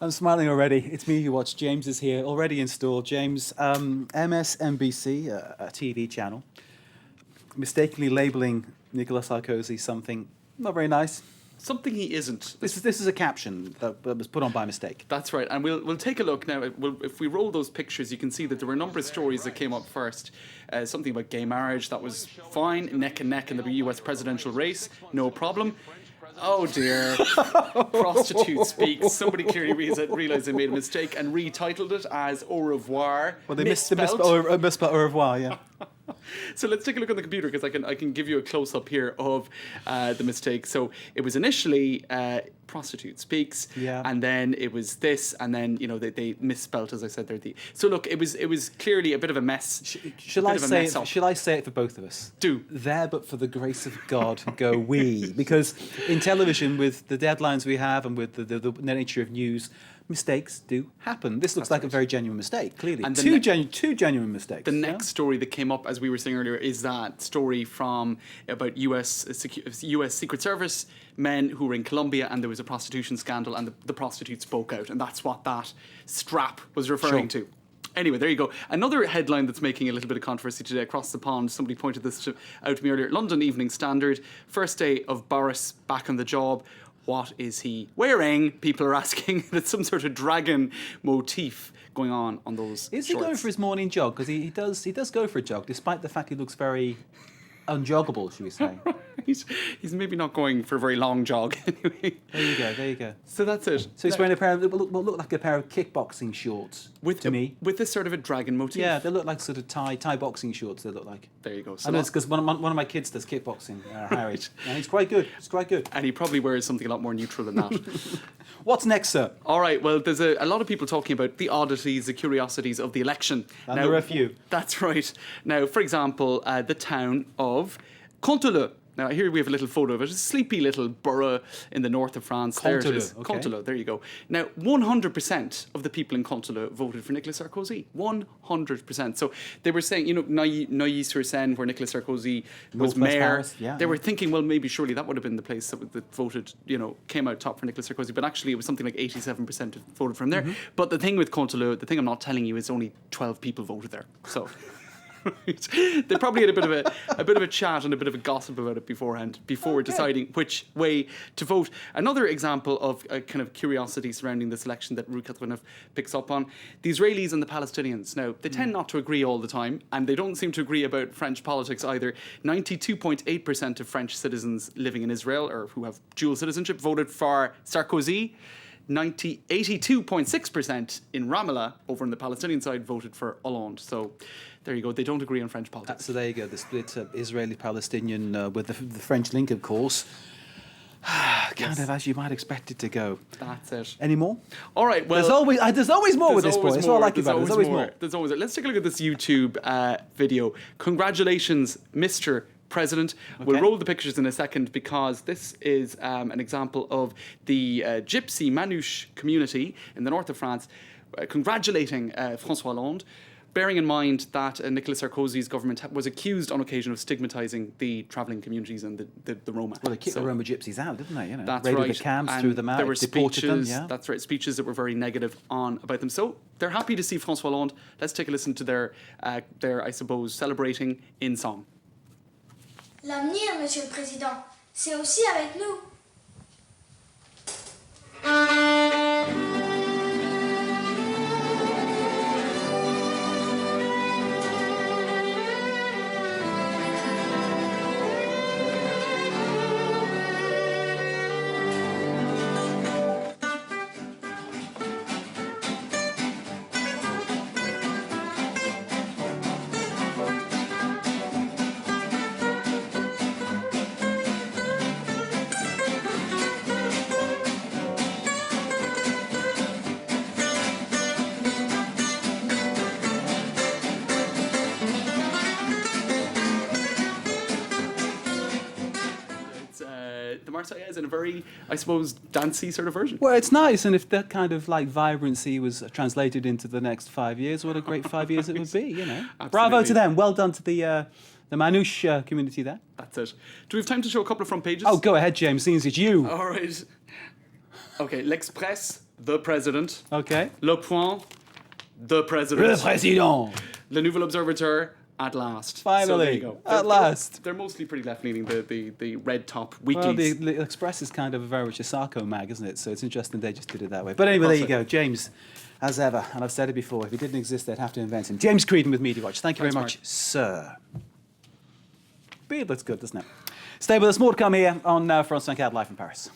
I'm smiling already. It's me who watched. James is here, already installed. James, MSNBC, a TV channel, mistakenly labelling Nicolas Sarkozy something not very nice. Something he isn't. This is a caption that was put on by mistake. That's right, and we'll take a look now. If we roll those pictures, you can see that there were a number of stories that came up first. Something about gay marriage, that was fine, neck and neck in the US presidential race, no problem. Oh dear, prostitute speaks. Somebody clearly realised they made a mistake and retitled it as Au revoir. Well, they misspelled au revoir, yeah. So let's take a look on the computer because I can give you a close up here of the mistake. So it was initially prostitute speaks, yeah, and then it was this, and then they misspelt, as I said there. So look, it was clearly a bit of a mess. Shall I say it for both of us? Do. There, but for the grace of God, go we. Because in television, with the deadlines we have and with the nature of news, mistakes do happen. This looks like a very genuine mistake, clearly. And two genuine mistakes. The next story that came up, as we were saying earlier, is that story about US Secret Service men who were in Colombia, and there was a prostitution scandal, and the prostitute spoke out, and that's what that strap was referring to. Anyway, there you go. Another headline that's making a little bit of controversy today across the pond, somebody pointed this out to me earlier. London Evening Standard, first day of Boris back on the job. What is he wearing? People are asking. There's some sort of dragon motif going on those Is he going for his morning jog? Because he does go for a jog, despite the fact he looks very unjoggable, should we say. He's maybe not going for a very long jog anyway. There you go. So that's it. So he's wearing a pair of, what look like a pair of kickboxing shorts to me. With this sort of a dragon motif. Yeah, they look like sort of Thai boxing shorts, they look like. There you go. So I know it's because one of my kids does kickboxing, Harry. And he's quite good. And he probably wears something a lot more neutral than that. What's next, sir? All right, well, there's a lot of people talking about the oddities, the curiosities of the election. And there are a few. That's right. Now, for example, the town of Canteleu. Now, here we have a little photo of it. It's a sleepy little borough in the north of France. There it is. Okay. Canteleu, there you go. Now, 100% of the people in Canteleu voted for Nicolas Sarkozy. 100%. So they were saying, Neuilly-sur-Seine, where Nicolas Sarkozy was mayor. Paris, yeah, they were thinking, well, maybe surely that would have been the place that voted, came out top for Nicolas Sarkozy. But actually, it was something like 87% voted from there. Mm-hmm. But the thing with Canteleu, the thing I'm not telling you is only 12 people voted there. So... They probably had a bit of a chat and a bit of a gossip about it beforehand, before deciding which way to vote. Another example of a kind of curiosity surrounding this election that Rue 89 picks up on: the Israelis and the Palestinians. Now, they tend not to agree all the time, and they don't seem to agree about French politics either. 92.8% of French citizens living in Israel, or who have dual citizenship, voted for Sarkozy. 82.6% in Ramallah, over on the Palestinian side, voted for Hollande. So there you go. They don't agree on French politics. So there you go. The split Israeli-Palestinian with the French link, of course. Kind of as you might expect it to go. That's it. Any more? All right. Well, there's always more with this boy. That's what I like about it. There's always more. There's always. Let's take a look at this YouTube video. Congratulations, Mr. President. Okay. We'll roll the pictures in a second because this is an example of the Gypsy Manouche community in the north of France congratulating François Hollande, bearing in mind that Nicolas Sarkozy's government was accused on occasion of stigmatising the travelling communities and the Roma. Well, they kicked the Roma gypsies out, didn't they? That's raided right. the camps, threw them out, there were deported speeches, them. Yeah. That's right, speeches that were very negative about them. So they're happy to see François Hollande. Let's take a listen to their I suppose, celebrating in song. L'avenir, Monsieur le Président, c'est aussi avec nous. The Marseillaise in a very, I suppose, dancey sort of version. Well, it's nice, and if that kind of vibrancy was translated into the next 5 years, what a great 5 years it would be, Absolutely. Bravo to them. Well done to the Manouche community there. That's it. Do we have time to show a couple of front pages? Oh, go ahead, James, seeing as it's you. All right. Okay, L'Express, the president. Okay. Le Point, the president. Le Président. Le Nouvel Observateur, at last. Finally, So there you go. at last. They're mostly pretty left-leaning, the red top Well, weeklies. the Express is kind of very much a Sarko mag, isn't it? So it's interesting they just did it that way. But anyway, there you go. James, as ever, and I've said it before, if he didn't exist, they'd have to invent him. James Creedon with Media Watch. Thank you very Thanks, much, sir. Beard looks good, doesn't it? Stay with us. More to come here on France 24 live from Paris.